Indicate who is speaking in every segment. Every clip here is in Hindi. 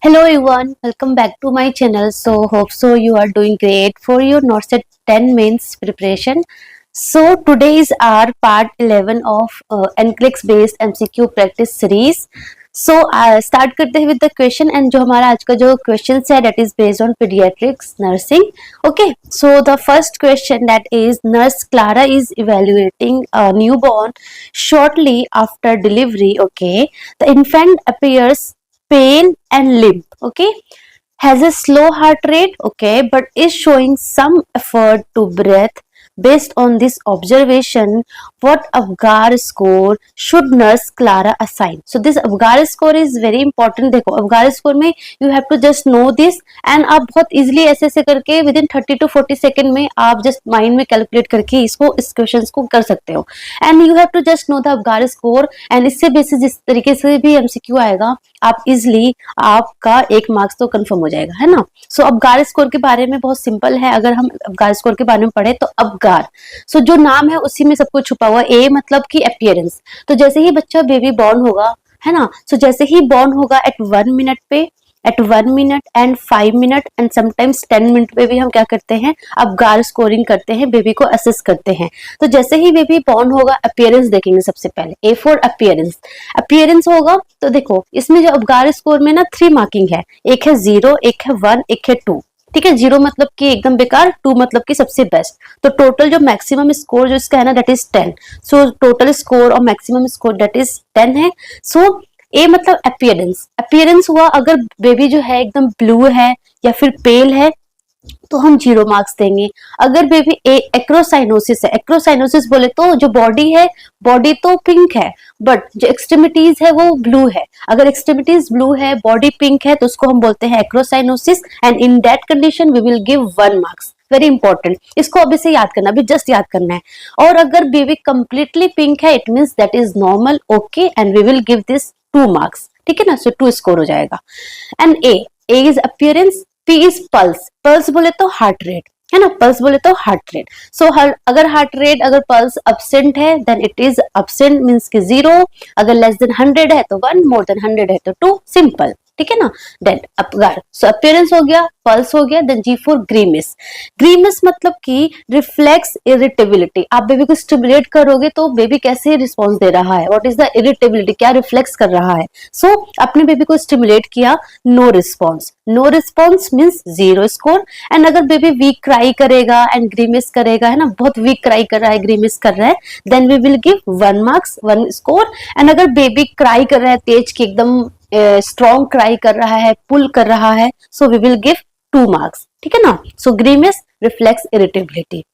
Speaker 1: Hello everyone, welcome back to my channel. So hope so you are doing great for your NORCET 10 mains preparation. So today is our part 11 of NCLEX based MCQ practice series. So start करते हैं with the question and जो हमारा आज का जो questions है that is based on pediatrics nursing. Okay, so the first question that is nurse Clara is evaluating a newborn shortly after delivery. Okay, the infant appears pale and limp, okay, has a slow heart rate, okay, but is showing some effort to breathe. Based on this observation, what Apgar score should nurse Clara assign? So this Apgar score is very important. देखो Apgar score में you have to just know this and आप बहुत easily ऐसे ऐसे करके within 30 to 40 सेकेंड में आप just mind में calculate करके इसको इस क्वेश्चन को कर सकते हो. And you have to just know the Apgar score and इससे बेसिस जिस तरीके से भी MCQ आएगा आप इजिली आपका 1 मार्क्स तो कंफर्म हो जाएगा, है ना. सो अबगार स्कोर के बारे में बहुत सिंपल है. अगर हम अबगार स्कोर के बारे में पढ़े तो अबगार जो नाम है उसी में सब कुछ छुपा हुआ. ए मतलब कि अपीयरेंस. तो जैसे ही बच्चा बेबी बॉर्न होगा, है ना, जैसे ही बॉर्न होगा एट 1 मिनट पे, at 1 minute and 5 minute and sometimes 10 minute पे भी हम क्या करते हैं, अबगार स्कोरिंग करते हैं, बेबी को असेस करते हैं. तो जैसे ही बेबी बॉर्न होगा अपीयरेंस देखेंगे सबसे पहले. A for appearance. अपीयरेंस होगा तो देखो इसमें जो अबगार स्कोर में ना 3 मार्किंग है. एक है 0, एक है 1, एक है 2. ठीक है, 0 मतलब कि एकदम बेकार, 2 मतलब कि सबसे बेस्ट. तो टोटल जो मैक्सिमम स्कोर जो इसका है ना that is 10. So total score और मैक्सिमम स्कोर दैट इज 10 है. सो ए मतलब अपीयरेंस. अपीयरेंस हुआ अगर बेबी जो है एकदम ब्लू है या फिर पेल है तो हम 0 मार्क्स देंगे. अगर बेबी एक्रोसाइनोसिस है, एक्रोसाइनोसिस बोले तो जो बॉडी है, बॉडी तो पिंक है बट जो एक्सट्रीमिटीज है वो ब्लू है. अगर एक्सट्रीमिटीज ब्लू है, बॉडी पिंक है तो उसको हम बोलते हैं acrocyanosis and in that condition we will give 1 marks. Very important, इसको अभी से याद करना, अभी जस्ट याद करना है. और अगर बेबी कंप्लीटली पिंक है it means that is normal, okay, and we will give this 2 marks. ठीक है ना. सो 2 स्कोर हो जाएगा. And A is appearance, P is pulse. Pulse बोले तो हार्ट रेट, है ना, पल्स बोले तो हार्ट रेट. सो अगर हार्ट रेट, अगर पल्स अब्सेंट है then it is absent means कि 0. अगर लेस देन 100 है तो 1, मोर देन 100 है तो 2. सिंपल. ठीक है ना. Then Apgar. सो अपीयरेंस हो गया, पल्स हो गया. Then ji for ग्रीमिस. ग्रीमिस मतलब कि रिफ्लेक्स इरिटेबिलिटी. आप बेबी को स्टिमुलेट करोगे तो बेबी कैसे रिस्पॉन्स दे रहा है, व्हाट इज द इरिटेबिलिटी, क्या रिफ्लेक्स कर रहा है. सो अपने बेबी को स्टिमुलेट किया, no response. No response means 0 score. And अगर बेबी वीक क्राई करेगा एंड ग्रीमिस करेगा, है ना, बहुत वीक क्राई कर रहा है, ग्रीमिस कर रहा है, then we will give 1 marks, 1 score. And अगर बेबी क्राई कर रहा है तेज की एकदम स्ट्रॉन्ग क्राई कर रहा है, पुल कर रहा है, so we will give 2 marks. ठीक है ना. So grimace, reflex irritability.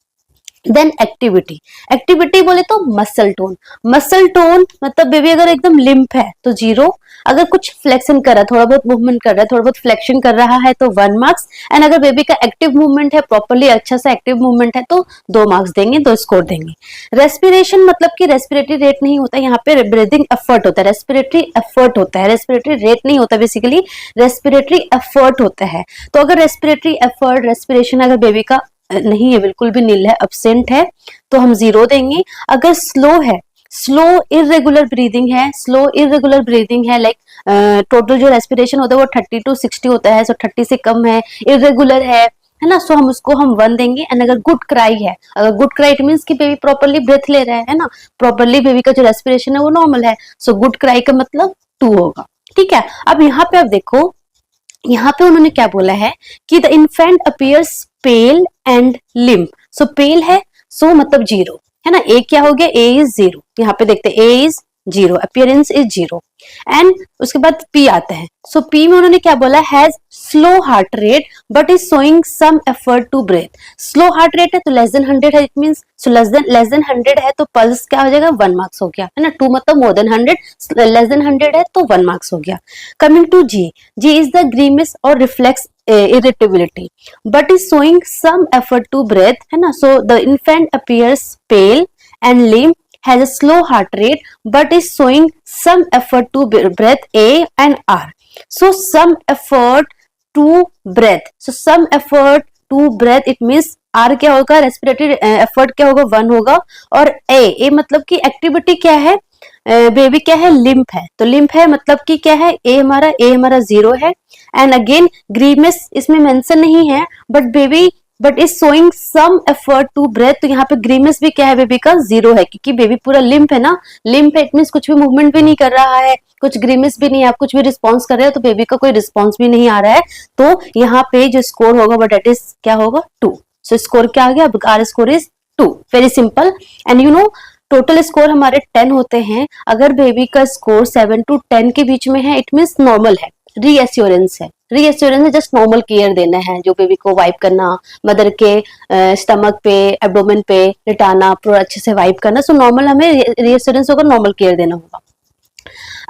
Speaker 1: Then activity. Activity बोले तो मसल टोन. मसल टोन मतलब बेबी अगर एकदम लिम्प है तो 0. अगर कुछ फ्लेक्शन कर रहा है, थोड़ा बहुत मूवमेंट कर रहा है, थोड़ा बहुत फ्लेक्शन कर रहा है तो 1 मार्क्स. एंड अगर बेबी का एक्टिव मूवमेंट है, प्रॉपरली अच्छा सा एक्टिव मूवमेंट है तो 2 मार्क्स देंगे, 2 स्कोर देंगे. रेस्पिरेशन मतलब कि रेस्पिरेटरी रेट नहीं होता यहाँ पे, ब्रीदिंग एफर्ट होता है. रेस्पिरेटरी एफर्ट होता है, रेस्पिरेटरी रेट नहीं होता, बेसिकली रेस्पिरेटरी एफर्ट होता है. तो अगर रेस्पिरेटरी एफर्ट, रेस्पिरेशन अगर बेबी का नहीं है, बिल्कुल भी नील है, अब्सेंट है, तो हम 0 देंगे. अगर स्लो है, स्लो इरेगुलर ब्रीदिंग है, स्लो इरेगुलर ब्रीदिंग है, लाइक टोटल जो रेस्पिरेशन होता है वो 30 to 60 होता है, सो 30 से कम है, इरेगुलर है ना, सो हम उसको हम 1 देंगे. एंड अगर गुड क्राई है, अगर गुड क्राई इट मीन्स कि बेबी प्रॉपरली ब्रेथ ले रहा है ना, प्रॉपरली बेबी का जो रेस्पिरेशन है वो नॉर्मल है, सो गुड क्राई का मतलब 2 होगा. ठीक है. अब यहाँ पे आप देखो, यहाँ पे उन्होंने क्या बोला है कि the infant appears pale and limp. So pale है, सो मतलब 0, है ना. ए क्या हो गया, ए इज 0. यहाँ पे देखते हैं ए इज 0, अपीयरेंस इज 0. एंड उसके बाद पी आता है. सो पी में उन्होंने क्या बोला, has slow heart rate but is showing some effort to breathe. Slow heart rate है तो लेस देन 100 है, it means so less than 100 है तो पल्स क्या हो जाएगा, 1 मार्क्स हो गया, है ना. 2 मतलब मोर देन 100, लेस देन 100 है तो 1 मार्क्स हो गया. Coming to G. G is the grimace और reflex irritability but is showing some effort to breathe, है ना. So the infant appears pale and limp, has a slow heart rate but is showing some effort to breathe, A and R. So some effort to breathe, so some effort to breathe it means R क्या होगा, रेस्पिरेटरी एफर्ट क्या होगा, 1 होगा. और ए मतलब कि एक्टिविटी क्या है, बेबी क्या है, लिम्प है, तो लिम्प है मतलब कि क्या है, ए हमारा 0 है। एंड अगेन ग्रीमिस इसमें मेंशन नहीं है, but is showing some effort to breathe, तो यहाँ पे ग्रीमिस भी क्या है, बेबी का 0 है, क्योंकि बेबी पूरा लिम्प है ना, लिम्प है, इट मीन्स कुछ भी मूवमेंट भी नहीं कर रहा है, कुछ ग्रीमिस भी नहीं है, आप कुछ भी रिस्पॉन्स कर रहे हो तो बेबी का कोई रिस्पॉन्स भी नहीं आ रहा है, तो यहाँ पे जो स्कोर होगा बट डेट इज क्या होगा, 2। सो स्कोर क्या आ गया, R score is 2, very simple. And you know total score हमारे 10 होते हैं, अगर बेबी का स्कोर 7 to 10 के बीच में है इट मीन्स नॉर्मल है, रीएश्योरेंस है, रीएश्योरेंस है, जस्ट नॉर्मल केयर देना है, जो बेबी को वाइप करना, मदर के स्टमक पे, एब्डोमेन पे लिटाना, पूरा अच्छे से वाइप करना, सो नॉर्मल हमें रीएश्योरेंस होगा, नॉर्मल केयर देना होगा।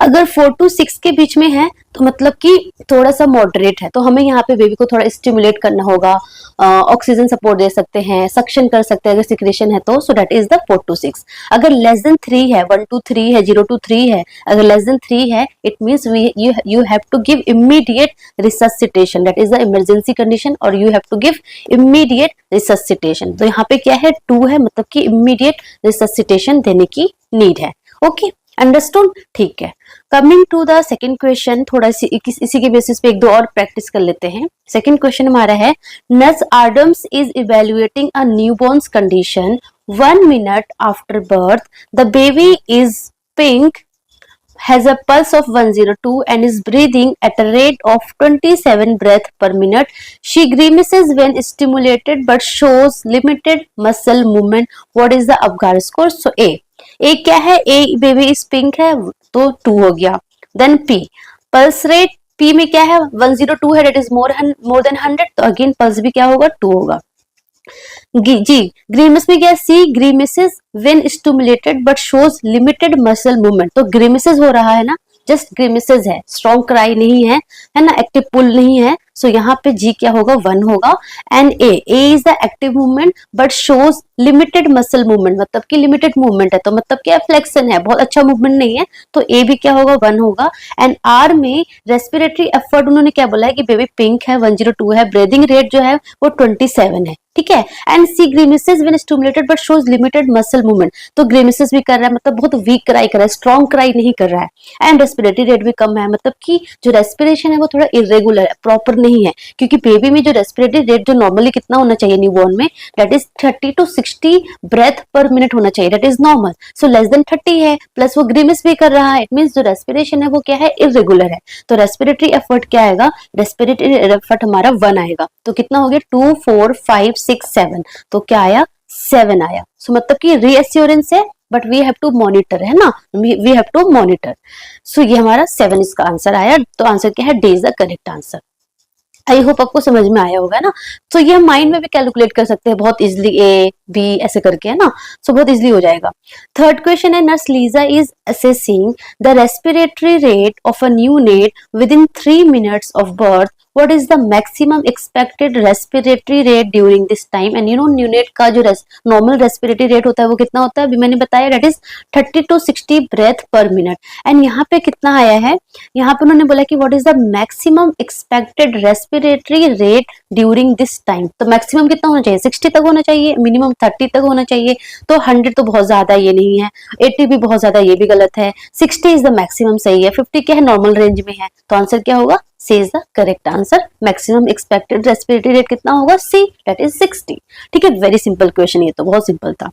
Speaker 1: अगर 4 to 6 के बीच में है तो मतलब कि थोड़ा सा मॉडरेट है, तो हमें यहाँ पे बेबी को थोड़ा स्टिमुलेट करना होगा, ऑक्सीजन सपोर्ट दे सकते हैं, सक्शन कर सकते हैं अगर सिक्रेशन है तो, सो दैट इज द 4 to 6। अगर लेस देन 3 है, 1 to 3 है, 0 to 3 है, अगर लेस देन 3 है it means you have to give immediate resuscitation, that is the emergency condition, और you have to give immediate resuscitation. तो यहाँ पे क्या है, 2 है, मतलब कि इमीडिएट रिससिटेशन देने की नीड है। ओके, अंडरस्टूड, ठीक है। Coming to the second question, थोड़ा इसी के बेसिस पे एक दो और प्रैक्टिस कर लेते हैं। सेकेंड क्वेश्चन हमारा है, nurse Adams is evaluating a newborn's condition 1 minute after birth, the baby is pink, has a pulse of 102 and is breathing at a rate of 27 breath per minute. She grimaces when stimulated but shows limited muscle movement. What is the Apgar score? So A क्या है, A बेबी इज पिंक है तो 2 हो गया। Then P, pulse rate P में क्या है, 102 है, डेट इज मोर देन 100, तो अगेन पल्स भी क्या होगा, 2 होगा। जी, ग्रीमिस में क्या है, C grimaces when stimulated but shows limited muscle movement, तो ग्रीमिसेस हो रहा है ना, जस्ट ग्रीमिसेस है, स्ट्रॉन्ग क्राई नहीं है ना, एक्टिव पुल नहीं है, सो यहाँ पे जी क्या होगा, 1 होगा। And A is the active movement but shows limited muscle movement, मतलब कि लिमिटेड मूवमेंट है, तो मतलब क्या फ्लेक्शन है, बहुत अच्छा मूवमेंट नहीं है, तो ए भी क्या होगा, 1 होगा। एंड आर में रेस्पिरेटरी एफर्ट उन्होंने क्या बोला है कि बेबी पिंक है, 102 है, ब्रीदिंग रेट जो है वो 27 है, ठीक है। And C grimaces when stimulated but shows limited muscle movement, तो ग्रीमिसेस भी कर रहा है, मतलब बहुत वीक क्राई कर रहा है, स्ट्रॉन्ग क्राई नहीं कर रहा है। एंड रेस्पिरेटरी रेट भी कम है, मतलब कि जो रेस्पिरेशन है वो थोड़ा इरेगुलर है, प्रॉपर नहीं है, क्योंकि बेबी में जो रेस्पिरेटरी रेट जो नॉर्मली कितना होना चाहिए न्यूबॉर्न में, that is 30 to 60 breath per minute होना चाहिए, that is normal. So less than 30 है, प्लस वो ग्रीमिस भी कर रहा है, इट मींस जो रेस्पिरेशन है वो क्या है, इरेगुलर है, तो रेस्पिरेटरी एफर्ट क्या आएगा, रेस्पिरेटरी एफर्ट हमारा 1 आएगा, तो कितना हो गया, 2 4 5 6 7, तो क्या आया, 7 आया। सो मतलब कि रीएश्योरेंस है but we have to monitor, है ना, we have to monitor. So ये हमारा 7 इसका आंसर आया, तो आंसर क्या है, D is the correct answer. I hope आपको समझ में आया होगा ना। तो ये हम माइंड में भी कैलकुलेट कर सकते हैं बहुत इजिली, ए बी ऐसे करके, है ना, सो बहुत इजिली हो जाएगा। थर्ड क्वेश्चन है, nurse Lisa is assessing the respiratory rate of a new net with in 3 minutes of birth, what is the maximum expected respiratory rate during this time? And you know neonate का जो normal respiratory rate होता है वो कितना होता है, अभी मैंने बताया, that is 30 to 60 breath per minute। and यहाँ पे कितना आया है, यहाँ पे उन्होंने बोला कि what is the maximum expected respiratory rate during this time, तो maximum कितना होना चाहिए, 60 तक होना चाहिए, मिनिमम 30 तक होना चाहिए, तो 100 तो बहुत ज्यादा ये नहीं है, 80 भी बहुत ज्यादा ये भी गलत है, 60 इज द मैक्सिमम सही है, 50 क्या है, नॉर्मल रेंज में है, तो आंसर क्या होगा, C is the correct answer। Maximum expected respiratory rate कितना होगा, C, that is 60। ठीक है, वेरी सिंपल क्वेश्चन, ये तो बहुत सिंपल था।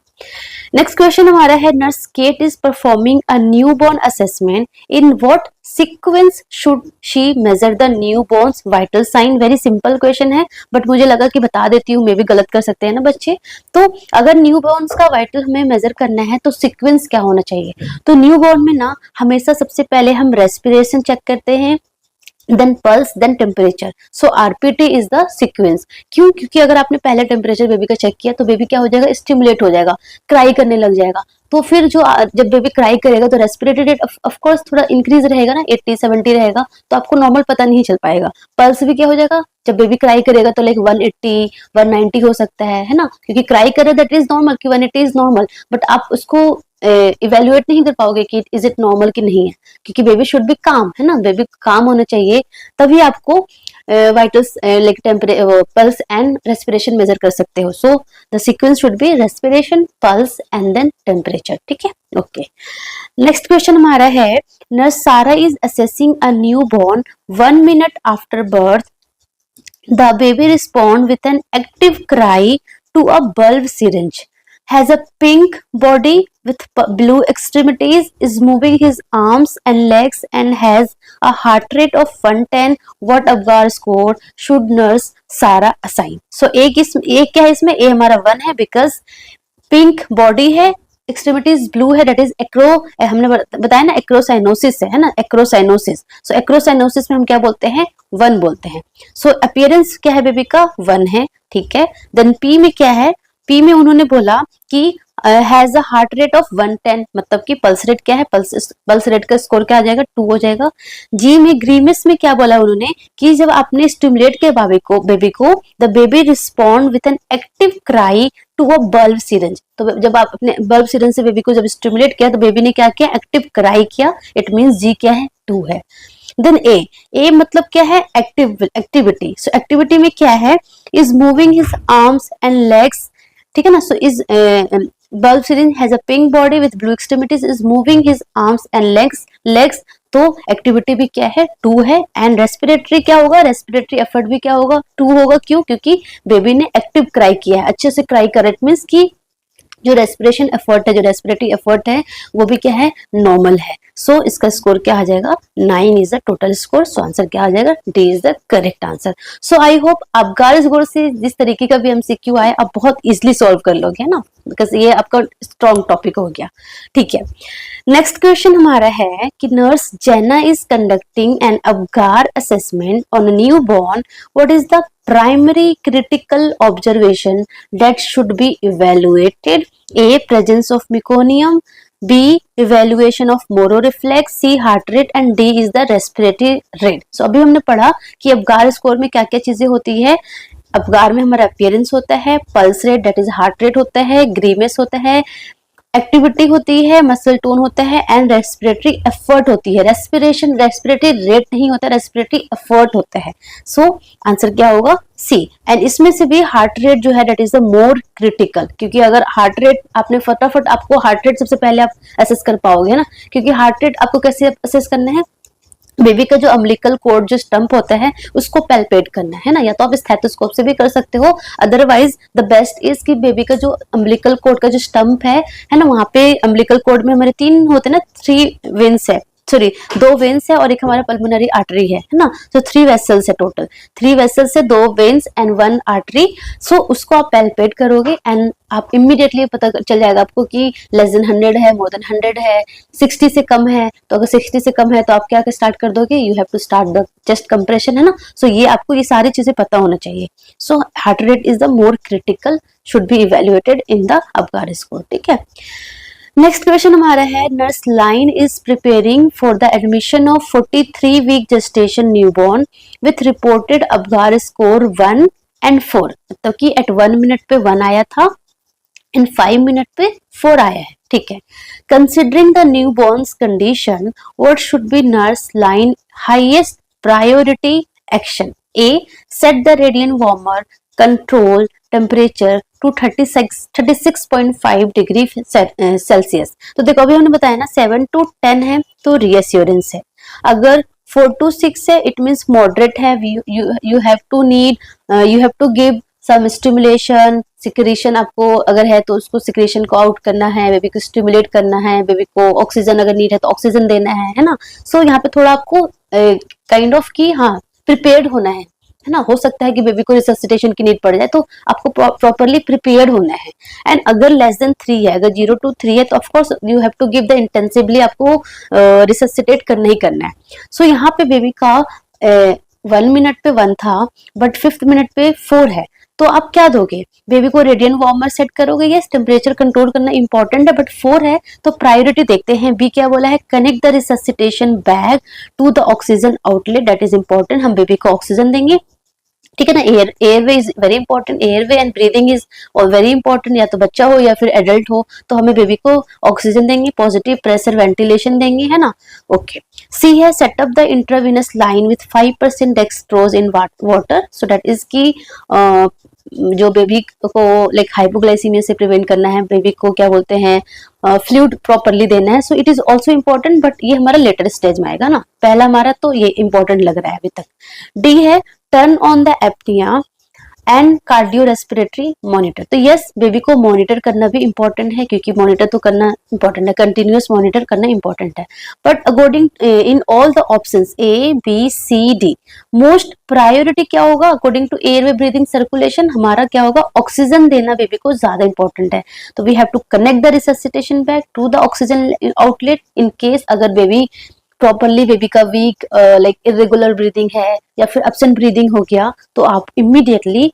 Speaker 1: नेक्स्ट क्वेश्चन हमारा है, nurse Kate is performing a newborn assessment, in what sequence should she measure the newborn's vital sign. Very simple question है बट मुझे लगा कि बता देती हूँ, मे भी गलत कर सकते हैं ना बच्चे। तो अगर न्यूबॉर्न्स का वाइटल हमें मेजर करना है तो सीक्वेंस क्या होना चाहिए, तो न्यूबॉर्न में ना हमेशा सबसे पहले हम रेस्पिरेशन चेक करते हैं, then pulse, then temperature. So RPT is the sequence. क्यों, क्योंकि अगर आपने पहले टेम्परेचर बेबी का चेक किया तो बेबी क्या हो जाएगा, स्टिमुलेट हो जाएगा, क्राई करने लग जाएगा, तो फिर जो जब बेबी क्राई करेगा तो रेस्पिरेटरी रेट ऑफ कोर्स थोड़ा इंक्रीज रहेगा ना, 80 70 रहेगा, तो आपको नॉर्मल पता नहीं चल पाएगा। पल्स भी क्या हो जाएगा, जब बेबी क्राई करेगा तो लाइक 180 190 हो सकता है ना, क्योंकि क्राई करे दैट इज नॉर्मल, कि 180 इज नॉर्मल, बट आप उसको इवेल्युएट नहीं कर पाओगे कि इज इट नॉर्मल कि नहीं है, क्योंकि बेबी शुड बी काम, है ना, बेबी काम होना चाहिए, तभी आपको vitals like pulse and respiration measure कर सकते हो. So the sequence should be respiration, pulse and then temperature. ठीक है, ओके. नेक्स्ट क्वेश्चन हमारा है, nurse Sarah is assessing a new born 1 minute after birth. The baby responds with an active cry to a bulb syringe. Has a pink body with blue extremities, is moving his arms and legs and has a heart rate of 110. What Apgar score should nurse Sara assign? So एक क्या है इसमें, ए हमारा 1 है बिकॉज पिंक बॉडी है, एक्सट्रीमिटीज ब्लू है, दैट इज एक्रो, हमने बताया ना एक्रोसाइनोसिस है ना, एक्रोसाइनोसिस. सो एक्रोसाइनोसिस में हम क्या बोलते हैं, 1 बोलते हैं. सो अपीयरेंस क्या है बेबी का, 1 है. ठीक है, देन पी में क्या है, पी में उन्होंने बोला कि has a heart rate of 110, मतलब कि पल्स रेट क्या है, पल्स रेट का स्कोर क्या आ जाएगा, 2 हो जाएगा. जी में ग्रीमिस में क्या बोला उन्होंने कि जब आपने स्टिमुलेट किया बेबी को the baby respond with an active cry to a bulb syringe. तो जब आप अपने बल्ब सिरिंज से बेबी को जब स्टिमुलेट किया तो बेबी ने क्या किया, एक्टिव क्राई किया. इट मींस जी क्या है, 2 है. देन ए मतलब क्या है, एक्टिविटी. सो एक्टिविटी में क्या है, is moving his arms and legs. ठीक है ना. So is bulb syringe has a pink body with blue extremities, is moving his arms and legs. तो एक्टिविटी भी क्या है, 2 है. एंड रेस्पिरेटरी क्या होगा, रेस्पिरेटरी एफर्ट भी क्या होगा, 2 होगा. क्यों, क्योंकि बेबी ने एक्टिव क्राई किया है, अच्छे से क्राई कर. इट मींस कि जो रेस्पिरेशन एफर्ट है, जो रेस्पिरेटरी एफर्ट है वो भी क्या है, नॉर्मल है. सो इसका स्कोर क्या आ जाएगा, 9 is the total score. So answer क्या आ जाएगा, D is the correct answer. So I hope आप गार्स गोर से जिस तरीके का भी एमसीक्यू आए आप बहुत इजिली सॉल्व कर लोगे, है ना, बिकॉज ये आपका स्ट्रॉन्ग टॉपिक हो गया. ठीक है, नेक्स्ट क्वेश्चन हमारा है कि nurse Jenna is conducting an Apgar assessment on a new born. What is the primary critical observation that should be evaluated? A, presence of meconium, B, evaluation of mororeflex, C, heart rate and D is the respiratory rate. So अभी हमने पढ़ा कि अबगार स्कोर में क्या क्या चीजें होती है. अबगार में हमारा अपीयरेंस होता है, pulse rate that is heart rate होता है, ग्रीमेस होता है, एक्टिविटी होती है, मसल टोन होता है एंड रेस्पिरेटरी एफर्ट होती है. रेस्पिरेटरी रेट नहीं होता, रेस्पिरेटरी एफर्ट होता है. सो आंसर क्या होगा, सी. एंड इसमें से भी हार्ट रेट जो है that is the more critical, क्योंकि अगर हार्ट रेट आपने फटाफट, आपको हार्ट रेट सबसे पहले आप असेस कर पाओगे ना, क्योंकि हार्ट रेट आपको कैसे असेस करना है, बेबी का जो अम्बिलिकल कोड जो स्टंप होता है उसको पैल्पेट करना है ना, या तो आप स्टेथोस्कोप से भी कर सकते हो. अदरवाइज द बेस्ट इज कि बेबी का जो अम्बिलिकल कोड का जो स्टंप है ना, वहां पे अम्बिलिकल कोड में हमारे 3 होते हैं ना, 3 वेन्स है, सॉरी 2 वेन्स है और एक हमारा पल्मोनरी आर्टरी है ना. सो 3 वेसल्स है टोटल, 3 वेसल्स है, 2 वेन्स एंड 1 आर्टरी. सो उसको आप पैल्पेट करोगे एंड आप इमीडिएटली पता चल जाएगा आपको कि लेस देन 100 है, मोर देन 100 है, 60 से कम है. तो अगर 60 से कम है तो आप क्या स्टार्ट कर दोगे, you have to start the chest compression, है ना. सो ये आपको ये सारी चीजें पता होना चाहिए. So heart rate is the more critical, should be evaluated in the Apgar score. ठीक है, नेक्स्ट क्वेश्चन हमारा है, nurse Lyne is preparing for the admission of 43 week gestation newborn with reported Apgar score 1 and 4. मतलब कि एट 1 मिनट पे 1 आया था एंड 5 मिनट पे 4 आया है. ठीक है, considering the new born's condition what should be nurse Lyne highest priority action? A, set the radiant warmer, control temperature to 36.5 degree Celsius. तो देखो अभी हमने बताया ना 7 to 10 है तो रीअश्योरेंस है. अगर 4 to 6 है इट मींस मॉडरेट है. You have to give some stimulation, secretion आपको अगर है तो उसको सिक्रेशन को आउट करना है, बेबी को स्टिमुलेट करना है, बेबी को ऑक्सीजन अगर नीड है तो ऑक्सीजन देना है ना. सो यहाँ पे थोड़ा आपको काइंड ऑफ की हाँ प्रिपेयर्ड होना है ना. हो सकता है कि बेबी को रिससिटेशन की नीड पड़ जाए तो आपको प्रॉपर्ली प्रिपेयर्ड होना है. एंड अगर लेस देन 3 है, अगर 0 to 3 है तो of course you have to give the intensively, आपको रिससिटेट करना ही करना है. सो यहाँ पे बेबी का 1 मिनट पे 1 था बट 5th मिनट पे 4 है, तो आप क्या दोगे, बेबी को रेडियन वार्मर सेट करोगे. यस, टेम्परेचर कंट्रोल करना इंपॉर्टेंट है बट 4 है तो प्रायोरिटी देखते हैं. बी क्या बोला है, connect the resuscitation bag to the oxygen outlet, that is important. हम बेबी को ऑक्सीजन देंगे ठीक है ना। Airway is very important, airway and breathing is और वेरी इंपॉर्टेंट, या तो बच्चा हो या फिर एडल्ट हो तो हमें बेबी को ऑक्सीजन देंगे, पॉजिटिव प्रेशर वेंटिलेशन देंगे, है ना। ओके, सी है setup the intravenous line with 5% dextrose in water, so that is की जो बेबी को लाइक हाइपोग्लाइसीमिया से प्रिवेंट करना है, बेबी को क्या बोलते हैं फ्लूइड प्रॉपरली देना है, सो it is also important, but ये हमारा लेटर स्टेज में आएगा ना, पहला हमारा तो ये इंपॉर्टेंट लग रहा है अभी तक। डी है turn on the apnoea and cardio respiratory monitor, तो यस बेबी को मॉनिटर करना भी इंपॉर्टेंट है, क्योंकि मॉनिटर तो करना इंपॉर्टेंट है, कंटिन्यूअस मॉनिटर करना इंपॉर्टेंट है, but according in all the options A B C D most priority क्या होगा according to airway breathing circulation, हमारा क्या होगा ऑक्सीजन देना बेबी को ज्यादा इंपॉर्टेंट है। तो we have to connect the resuscitation back to the oxygen outlet in case अगर बेबी प्रॉपरली बेबी का वीक लाइक इरेगुलर ब्रीदिंग है या फिर एब्सेंट ब्रीदिंग हो गया, तो आप इमीडिएटली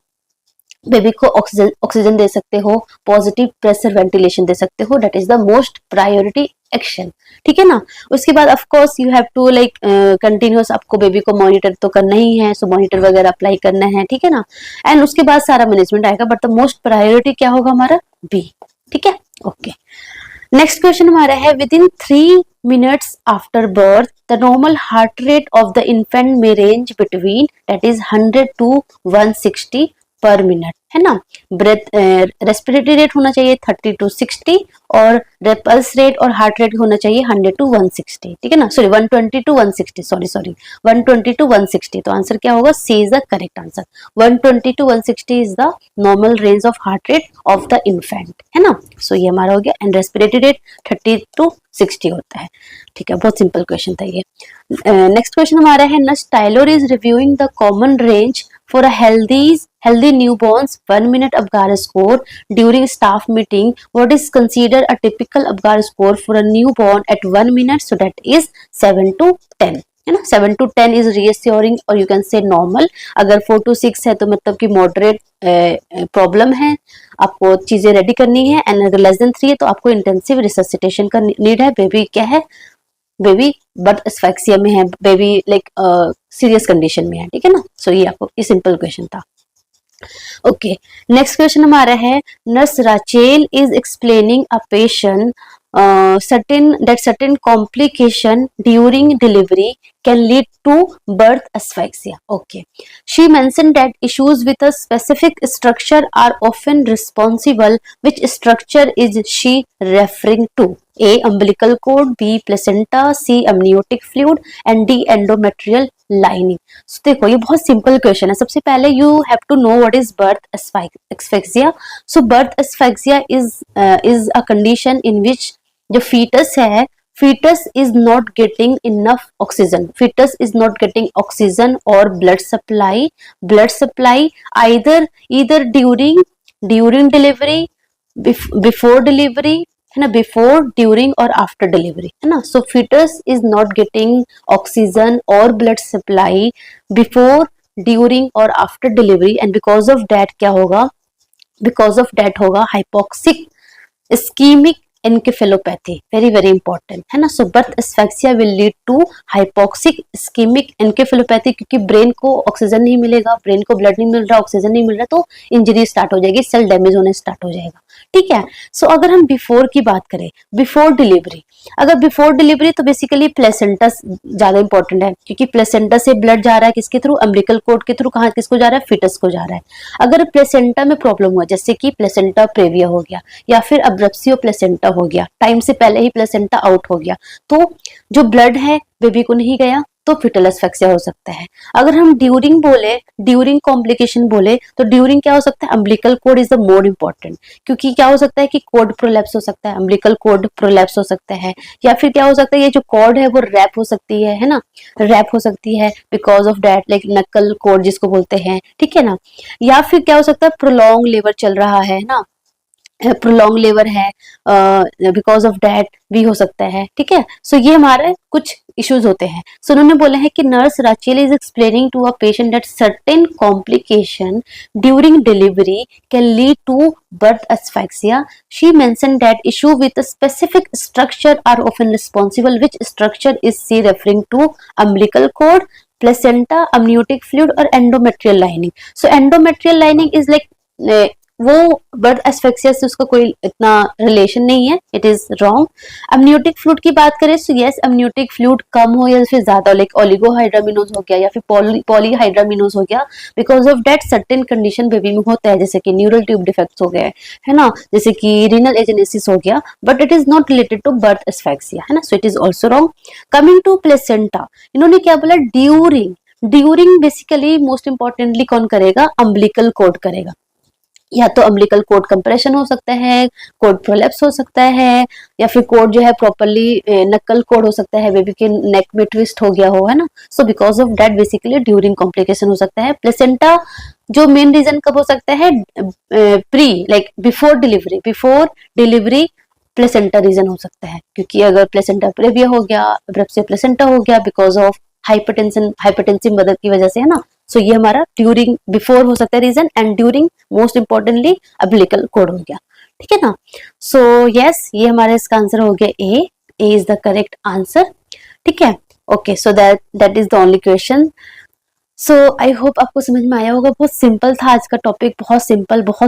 Speaker 1: बेबी को ऑक्सीजन दे सकते हो, पॉजिटिव प्रेशर वेंटिलेशन दे सकते हो, that is the most priority action. ठीक है ना। उसके बाद of course you have to like continuous आपको बेबी को मॉनिटर तो करना ही है, सो मॉनिटर वगैरह अप्लाई करना है, ठीक है ना। एंड उसके बाद सारा मैनेजमेंट आएगा, बट द मोस्ट प्रायोरिटी क्या होगा हमारा बी। ठीक है, ओके। नेक्स्ट क्वेश्चन हमारा है within 3 minutes after birth the normal heart rate of the infant में range between that is 100 to 160 पर मिनट, है ना। ब्रेथ रेस्पिरेटरी रेट होना चाहिए 30 to 60 और पल्स रेट और हार्ट रेट होना चाहिए 100 to 160, ठीक है ना, सॉरी 120 to 160, सॉरी 120 to 160, तो आंसर क्या होगा, C is the correct answer. 120 to 160 is the normal range of heart rate of the infant, है ना। सो ये हमारा हो गया। एंड रेस्पिरेटरी रेट 30 to 60 होता है, ठीक है, बहुत सिंपल क्वेश्चन था ये। नेक्स्ट क्वेश्चन हमारा है nurse Tyler is reviewing the common range for a healthy newborns 1 minute Apgar score during staff meeting. What is considered a typical Apgar score for a newborn at 1 minute? So that is 7 to 10, है ना। 7 to 10 is reassuring और you can say normal। अगर 4 to 6 है तो मतलब कि moderate प्रॉब्लम है, आपको चीजें रेडी करनी है। एंड अगर लेस देन 3 है तो आपको इंटेंसिव रिससिटेशन का नीड है। बेबी क्या है, बेबी बर्थ एस्फिक्सिया में है, बेबी लाइक सीरियस कंडीशन में है, ठीक है ना। सो ये आपको ये सिंपल क्वेश्चन था। ओके, नेक्स्ट क्वेश्चन हमारा है nurse Rachel is explaining a patient certain complication during delivery can lead to birth asphyxia. Okay, she mentioned that issues with a specific structure are often responsible. Which structure is she referring to? A umbilical cord, B placenta, C amniotic fluid and D endometrial lining. So देखो ये बहुत सिंपल क्वेश्चन है। सबसे पहले you have to know what is birth asphyxia. So birth asphyxia is a condition in which जो फीटस है, foetus is not getting enough oxygen, foetus is not getting oxygen और blood supply either during delivery, before delivery, है ना, बिफोर ड्यूरिंग और आफ्टर डिलीवरी, है ना। So foetus is not getting oxygen और ब्लड सप्लाई बिफोर ड्यूरिंग और after delivery and because of that क्या होगा, बिकॉज ऑफ दैट होगा hypoxic ischaemic encephalopathy, very important, है ना। So birth asphyxia will lead to hypoxic ischaemic encephalopathy, क्योंकि ब्रेन को ऑक्सीजन नहीं मिलेगा, ब्रेन को ब्लड नहीं मिल रहा, ऑक्सीजन नहीं मिल रहा, तो इंजरी स्टार्ट हो जाएगी, सेल डैमेज होने स्टार्ट हो जाएगा, ठीक है। सो अगर हम बिफोर की बात करें, बिफोर डिलीवरी, अगर बिफोर डिलीवरी तो बेसिकली प्लेसेंटा ज्यादा इंपॉर्टेंट है, क्योंकि प्लेसेंटा से ब्लड जा रहा है किसके थ्रू, अम्बिलिकल कोर्ड के थ्रू, कहाँ किसको जा रहा है, फीटस को जा रहा है। अगर प्लेसेंटा में प्रॉब्लम हुआ, जैसे कि प्लेसेंटा प्रेविया हो गया या फिर अब्रप्सियो प्लेसेंटा हो गया, टाइम से पहले ही प्लेसेंटा आउट हो गया, तो जो ब्लड है बेबी को नहीं गया, तो फिटल एस्फिक्सिया हो सकता है। अगर हम ड्यूरिंग बोले, ड्यूरिंग कॉम्प्लिकेशन बोले, तो ड्यूरिंग क्या हो सकता है, umbilical cord is the more important, क्योंकि क्या हो सकता है कि कोड प्रोलैप्स हो सकता है, अम्बिलिकल कोड प्रोलैप्स हो सकता है, या फिर क्या हो सकता है ये जो कॉर्ड है वो रैप हो सकती है ना, रैप हो सकती है बिकॉज ऑफ दैट, लाइक नक्कल कोड जिसको बोलते हैं, ठीक है ना। या फिर क्या हो सकता है प्रोलॉन्ग लेबर चल रहा है ना, प्रोलॉन्ग लेबर है, बिकॉज ऑफ डैट भी हो सकता है, ठीक है। सो ये हमारे कुछ इश्यूज होते हैं। सो उन्होंने बोला है कि nurse Rachel is explaining to a patient that certain complication during delivery can lead to birth asphyxia. She mentioned that issue with a specific structure are often responsible. Which structure is she referring to? Umbilical cord, placenta, amniotic fluid और endometrial lining. So endometrial lining is like वो बर्थ एस्फेक्सिया से उसका कोई इतना रिलेशन नहीं है. It is wrong. Amniotic fluid की बात करें तो यस, अम्नियोटिक फ्लूइड कम हो या फिर ज्यादा, लाइक ओलिगोहाइड्रामिनोज हो गया या फिर पॉलीहाइड्रामिनोज हो गया, because of that certain condition baby में होता है, जैसे कि न्यूरल ट्यूब डिफेक्ट्स हो गए, है ना, जैसे कि रीनल एजेनेसिस हो गया, but it is not related to birth asphyxia, है ना. So it is also wrong. Coming to placenta, इन्होंने क्या बोला, during. During basically most importantly कौन करेगा, अम्बिलिकल कॉर्ड करेगा. या तो अम्बिलिकल कॉर्ड कंप्रेशन हो सकता है, कॉर्ड प्रोलैप्स हो सकता है, या फिर कॉर्ड जो है प्रॉपर्ली नक्कल कॉर्ड हो सकता है, बेबी के नेक में ट्विस्ट हो गया हो, है ना. So because of that basically during complication हो सकता है. प्लेसेंटा जो मेन रीजन कब हो सकता है, pre like before delivery placenta reason हो सकता है, क्योंकि अगर प्लेसेंटा प्रेविया हो गया, अब्रप्सिया प्लेसेंटा हो गया, बिकॉज ऑफ हाइपरटेंसिव मदर की वजह से, है ना. सो ये हमारा ड्यूरिंग बिफोर हो सकता है reason, and during most importantly umbilical cord हो गया. ठीक है ना. सो यस, ये हमारा इसका आंसर हो गया A. Is the correct answer. ठीक है. Okay, so that is the only question. So I hope आपको समझ में आया होगा. बहुत सिंपल था आज का टॉपिक, बहुत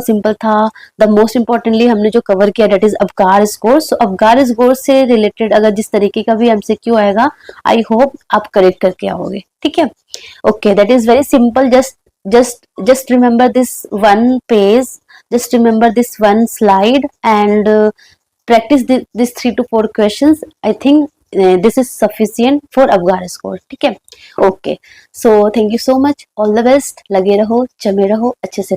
Speaker 1: सिंपल था. द मोस्ट इंपॉर्टेंटली हमने जो कवर किया that is Apgar score. So Apgar score से रिलेटेड अगर जिस तरीके का भी एमसीक्यू आएगा, आई होप आप करेक्ट करके आओगे. ठीक है. Okay, that is very simple. just remember this one page, just remember this one slide, and practice this 3 to 4 questions. I think this is sufficient for Apgar score. ठीक है. Okay, so thank you so much. All the best. लगे रहो, जमे रहो, अच्छे से